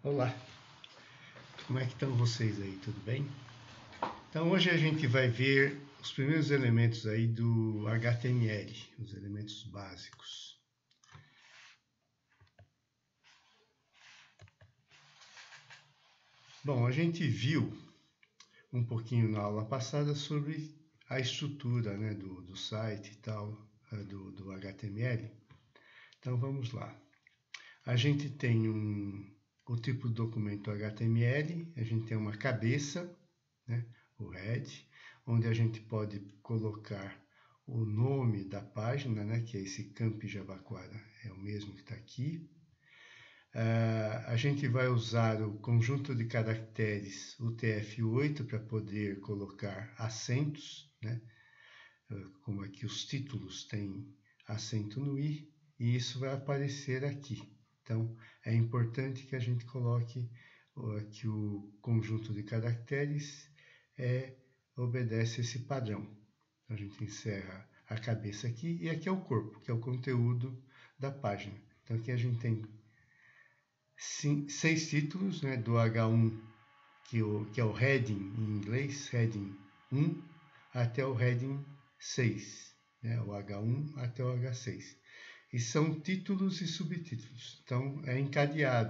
Olá, como é que estão vocês aí, tudo bem? Então hoje a gente vai ver os primeiros elementos aí do HTML, os elementos básicos. Bom, a gente viu um pouquinho na aula passada sobre a estrutura, né, do site e tal, do HTML. Então vamos lá. A gente tem o tipo de documento HTML, a gente tem uma cabeça, né, o head, onde a gente pode colocar o nome da página, né, que é esse Campi Jabaquara, é o mesmo que está aqui. A gente vai usar o conjunto de caracteres UTF-8 para poder colocar acentos, né, como aqui os títulos têm acento no i, e isso vai aparecer aqui. Então, é importante que a gente coloque que o conjunto de caracteres obedece esse padrão. Então, a gente encerra a cabeça aqui, e aqui é o corpo, que é o conteúdo da página. Então, aqui a gente tem 6 títulos, né, do H1, que é o heading em inglês, heading 1, até o heading 6, né, o H1 até o H6. E são títulos e subtítulos. Então,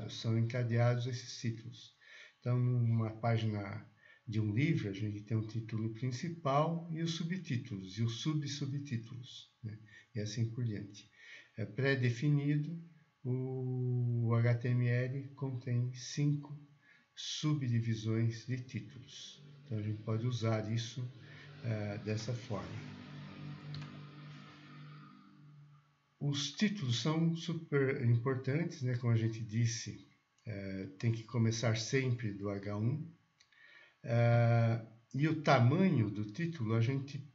são encadeados esses títulos. Então, numa página de um livro, a gente tem um título principal e os subtítulos, e os subtítulos, né? E assim por diante. É pré-definido, o HTML contém 5 subdivisões de títulos. Então, a gente pode usar isso dessa forma. Os títulos são super importantes, né? Como a gente disse, tem que começar sempre do H1. E o tamanho do título a gente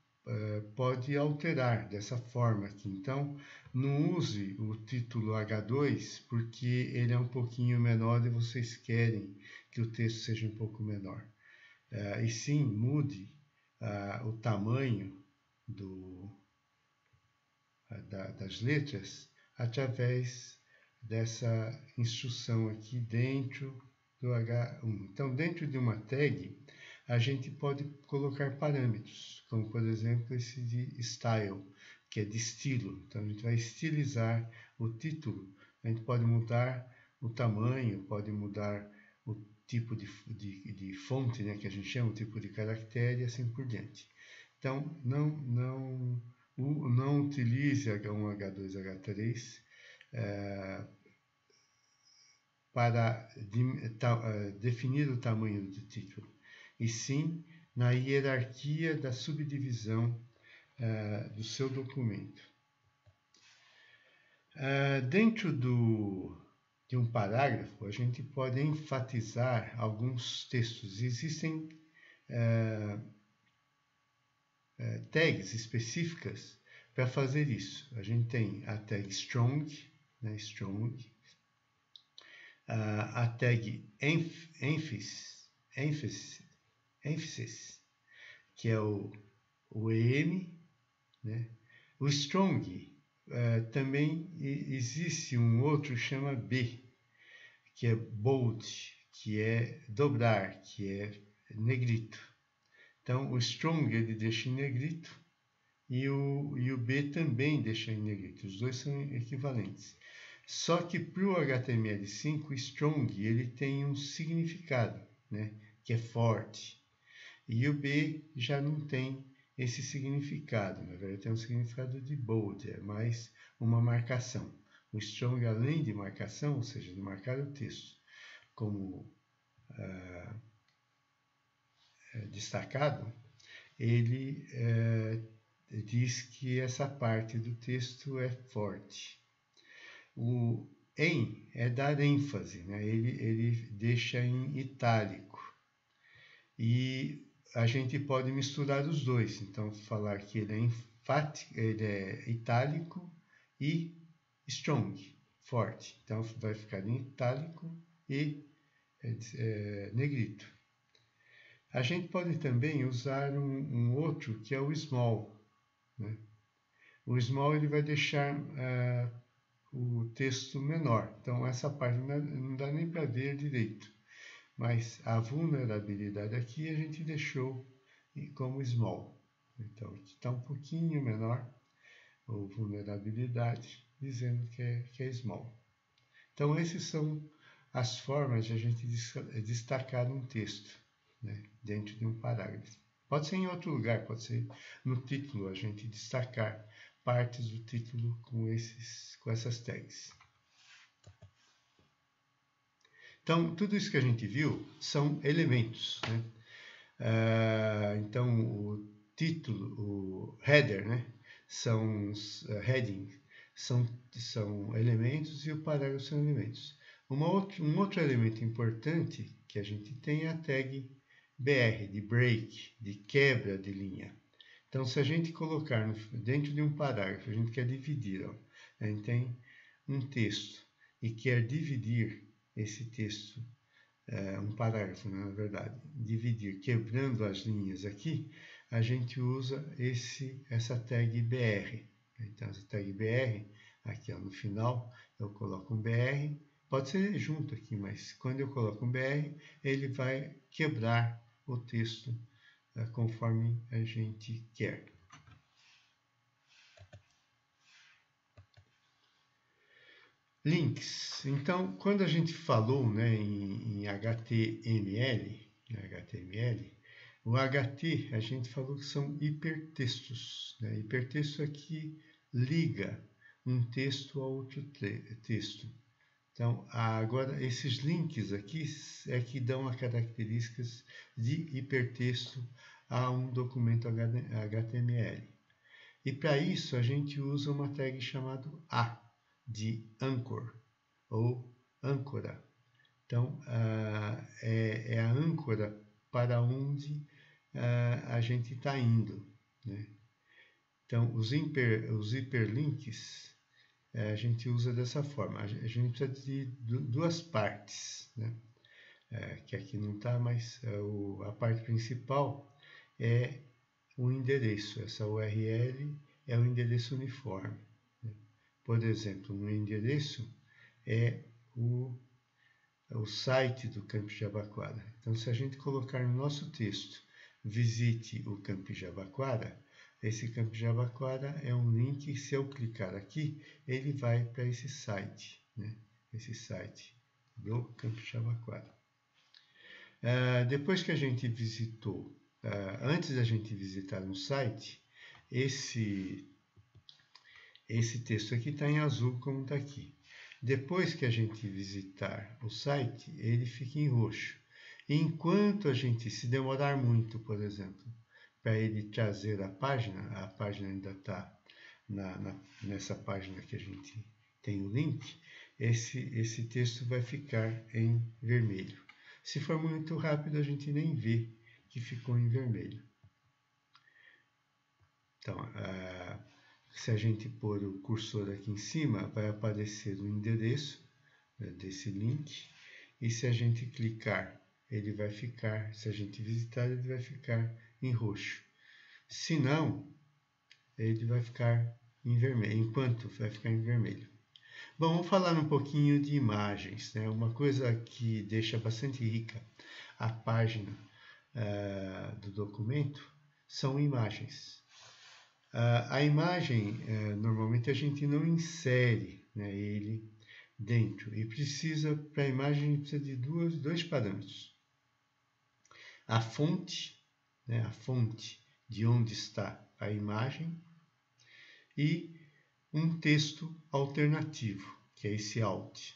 pode alterar dessa forma aqui. Então, não use o título H2 porque ele é um pouquinho menor e vocês querem que o texto seja um pouco menor. E sim, mude o tamanho das letras através dessa instrução aqui dentro do H1. Então, dentro de uma tag, a gente pode colocar parâmetros, como por exemplo esse de style, que é de estilo. Então, a gente vai estilizar o título. A gente pode mudar o tamanho, pode mudar o tipo de fonte, né, que a gente chama, o tipo de caractere e assim por diante. Então, não utilize H1, H2, H3 para definir o tamanho do título, e sim na hierarquia da subdivisão do seu documento. Dentro de um parágrafo, a gente pode enfatizar alguns textos. Existem tags específicas para fazer isso. A gente tem a tag strong, né, strong, a tag emphasis, que é o EM, né? O strong também existe um outro que chama B, que é bold, que é dobrar, que é negrito. Então, o strong ele deixa em negrito e o B também deixa em negrito. Os dois são equivalentes. Só que para o HTML5, o strong ele tem um significado, né, que é forte. E o B já não tem esse significado. Na verdade, tem um significado de bold, é mais uma marcação. O strong, além de marcação, ou seja, de marcar o texto como destacado, ele diz que essa parte do texto é forte. O em é dar ênfase, né? Ele deixa em itálico. E a gente pode misturar os dois, então falar que ele é itálico e strong, forte. Então vai ficar em itálico e negrito. A gente pode também usar um outro que é o small, né? O small ele vai deixar o texto menor. Então, essa página não dá nem para ver direito. Mas a vulnerabilidade aqui a gente deixou como small. Então, aqui está um pouquinho menor, ou vulnerabilidade, dizendo que é small. Então, essas são as formas de a gente destacar um texto, né, dentro de um parágrafo. Pode ser em outro lugar, pode ser no título, a gente destacar partes do título com essas tags. Então, tudo isso que a gente viu são elementos, né? Então, o título, o header, né? São heading, são elementos e o parágrafo são elementos. Um outro elemento importante que a gente tem é a tag BR, de break, de quebra de linha. Então, se a gente colocar dentro de um parágrafo, a gente quer dividir, ó, a gente tem um texto e quer dividir esse texto, um parágrafo, na verdade, dividir, quebrando as linhas aqui, a gente usa essa tag BR. Então, essa tag BR, aqui ó, no final, eu coloco um BR, pode ser junto aqui, mas quando eu coloco um BR, ele vai quebrar o texto conforme a gente quer. Links. Então, quando a gente falou, né, em HTML, o HT a gente falou que são hipertextos. Né? Hipertexto aqui liga um texto a outro texto. Então, agora, esses links aqui é que dão as características de hipertexto a um documento HTML. E para isso, a gente usa uma tag chamada A, de anchor, ou âncora. Então, é a âncora para onde a gente está indo. Né? Então, os hiperlinks, a gente usa dessa forma. A gente precisa de duas partes, né? Que aqui não está, mas a parte principal é o endereço. Essa URL é o endereço uniforme. Né? Por exemplo, no endereço é o site do Campus Jabaquara. Então, se a gente colocar no nosso texto, visite o Campus Jabaquara, esse Campus Jabaquara é um link, se eu clicar aqui, ele vai para esse site, né? Esse site do Campus Jabaquara. Depois que a gente visitou, antes da gente visitar um site, esse texto aqui está em azul, como está aqui. Depois que a gente visitar o site, ele fica em roxo. E enquanto a gente se demorar muito, por exemplo, para ele trazer a página ainda está nessa página que a gente tem o link, esse texto vai ficar em vermelho. Se for muito rápido, a gente nem vê que ficou em vermelho. Então, se a gente pôr o cursor aqui em cima, vai aparecer o endereço desse link. E se a gente clicar, ele vai ficar, se a gente visitar, ele vai ficar em roxo. Se não, ele vai ficar em vermelho, enquanto vai ficar em vermelho. Bom, vamos falar um pouquinho de imagens, né? Uma coisa que deixa bastante rica a página do documento são imagens. A imagem, normalmente a gente não insere, né, ele dentro, e para a imagem a gente precisa de dois parâmetros. A fonte, né, a fonte de onde está a imagem, e um texto alternativo, que é esse alt.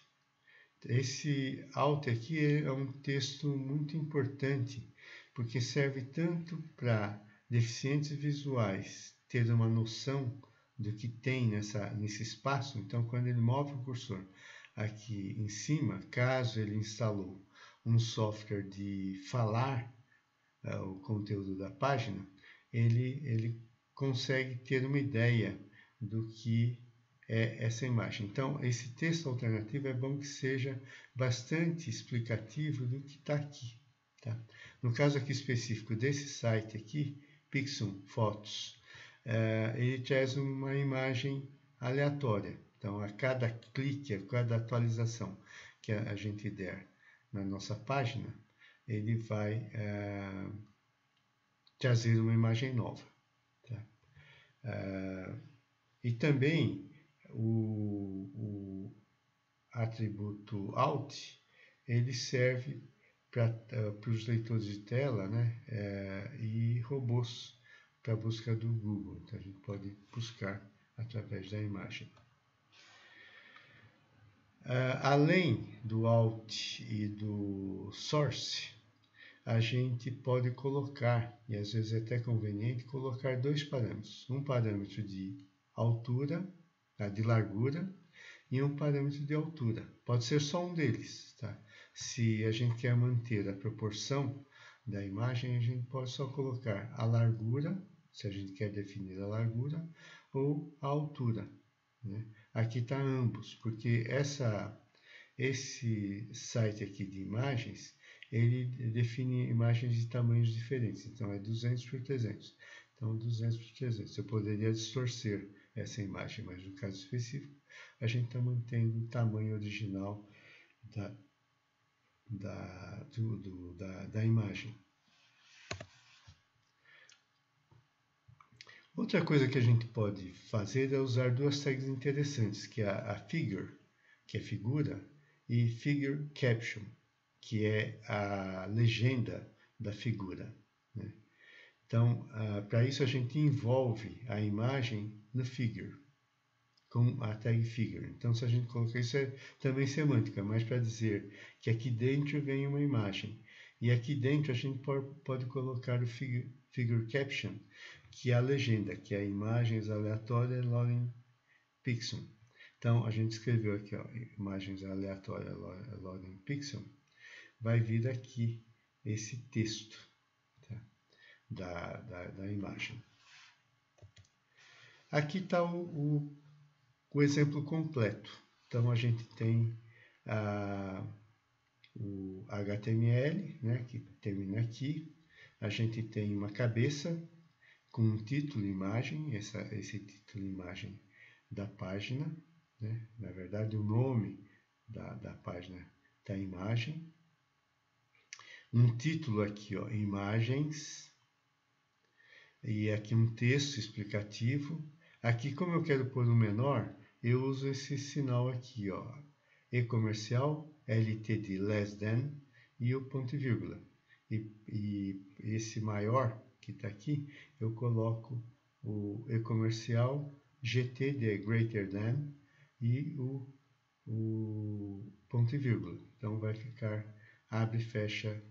Esse alt aqui é um texto muito importante, porque serve tanto para deficientes visuais ter uma noção do que tem nesse espaço. Então, quando ele move o cursor aqui em cima, caso ele instalou um software de falar o conteúdo da página, ele consegue ter uma ideia do que é essa imagem. Então, esse texto alternativo é bom que seja bastante explicativo do que está aqui. Tá? No caso aqui específico desse site aqui, Pixum Fotos, ele traz uma imagem aleatória. Então, a cada clique, a cada atualização que a gente der na nossa página, ele vai trazer uma imagem nova. Tá? E também o atributo Alt, ele serve para os leitores de tela, né, e robôs para busca do Google. Então, a gente pode buscar através da imagem. Além do Alt e do Source, a gente pode colocar, e às vezes é até conveniente, colocar dois parâmetros. Um parâmetro de altura, de largura, e um parâmetro de altura. Pode ser só um deles. Tá? Se a gente quer manter a proporção da imagem, a gente pode só colocar a largura, se a gente quer definir a largura, ou a altura. Né? Aqui está ambos, porque esse site aqui de imagens, ele define imagens de tamanhos diferentes. Então, é 200 por 300. Então, 200 por 300. Eu poderia distorcer essa imagem, mas no caso específico, a gente está mantendo o tamanho original da imagem. Outra coisa que a gente pode fazer é usar duas tags interessantes, que é a figure, que é figura, e figure caption, que é a legenda da figura. Né? Então, para isso a gente envolve a imagem no figure, com a tag figure. Então, se a gente colocar isso, é também semântica, mas para dizer que aqui dentro vem uma imagem. E aqui dentro a gente pode colocar o figure caption, que é a legenda, que é imagens aleatórias loading pixel. Então, a gente escreveu aqui, ó, imagens aleatórias loading pixel. Vai vir aqui esse texto, tá? da imagem. Aqui está o exemplo completo. Então, a gente tem o HTML, né, que termina aqui. A gente tem uma cabeça com um título imagem, esse título imagem da página, né? Na verdade, o nome da página da imagem. Um título aqui, ó, imagens, e aqui um texto explicativo. Aqui, como eu quero pôr um menor, eu uso esse sinal aqui, ó, e-comercial, LTD, less than, e o ponto e vírgula. E esse maior que está aqui, eu coloco o e-comercial, GT de greater than, e o ponto e vírgula. Então, vai ficar, abre e fecha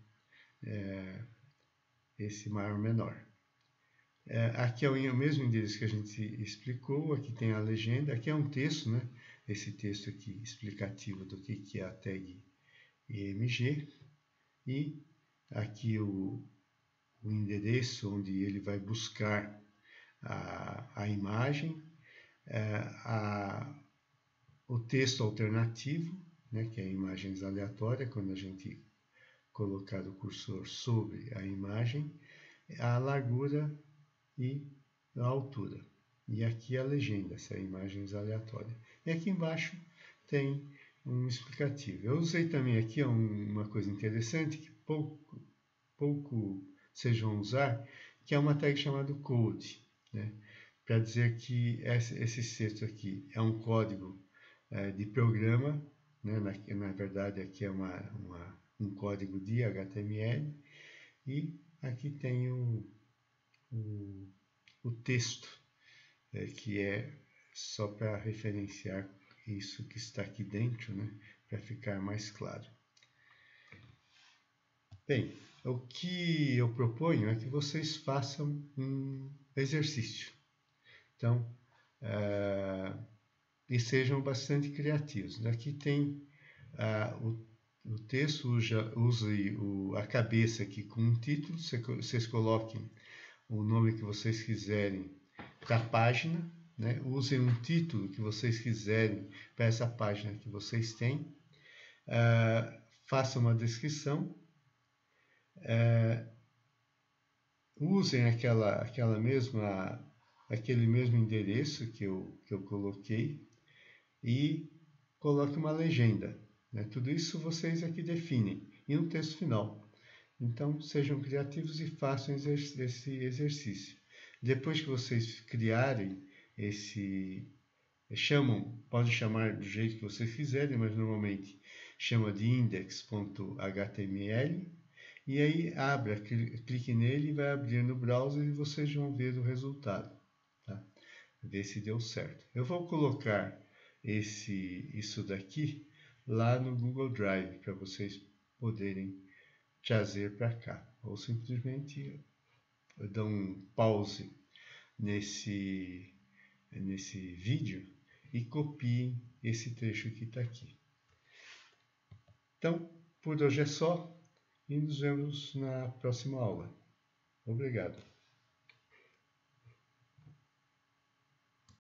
esse maior menor. Aqui é o mesmo endereço que a gente explicou, aqui tem a legenda, aqui é um texto, né? Esse texto aqui explicativo do que é a tag IMG, e aqui o endereço onde ele vai buscar a imagem, o texto alternativo, né? Que é imagens aleatórias, quando a gente colocar o cursor sobre a imagem, a largura e a altura. E aqui a legenda, se é imagens aleatórias. E aqui embaixo tem um explicativo. Eu usei também aqui uma coisa interessante que pouco vocês vão usar, que é uma tag chamada code, né? Para dizer que esse texto aqui é um código de programa, né? Na verdade aqui é um código de HTML, e aqui tem o texto, que é só para referenciar isso que está aqui dentro, né, para ficar mais claro. Bem, o que eu proponho é que vocês façam um exercício. Então, e sejam bastante criativos. Aqui tem o texto, use a cabeça aqui com um título, vocês coloquem o nome que vocês quiserem para a página, né? Usem um título que vocês quiserem para essa página que vocês têm, façam uma descrição, usem aquele mesmo endereço que eu coloquei, e coloque uma legenda, né? Tudo isso vocês é que definem, e um texto final. Então, sejam criativos e façam esse exercício. Depois que vocês criarem pode chamar do jeito que vocês quiserem, mas normalmente chama de index.html, e aí clique nele e vai abrir no browser e vocês vão ver o resultado, tá? Ver se deu certo. Eu vou colocar isso daqui lá no Google Drive para vocês poderem trazer para cá, ou simplesmente dão um pause nesse vídeo e copiem esse trecho que está aqui. Então, por hoje é só e nos vemos na próxima aula. Obrigado.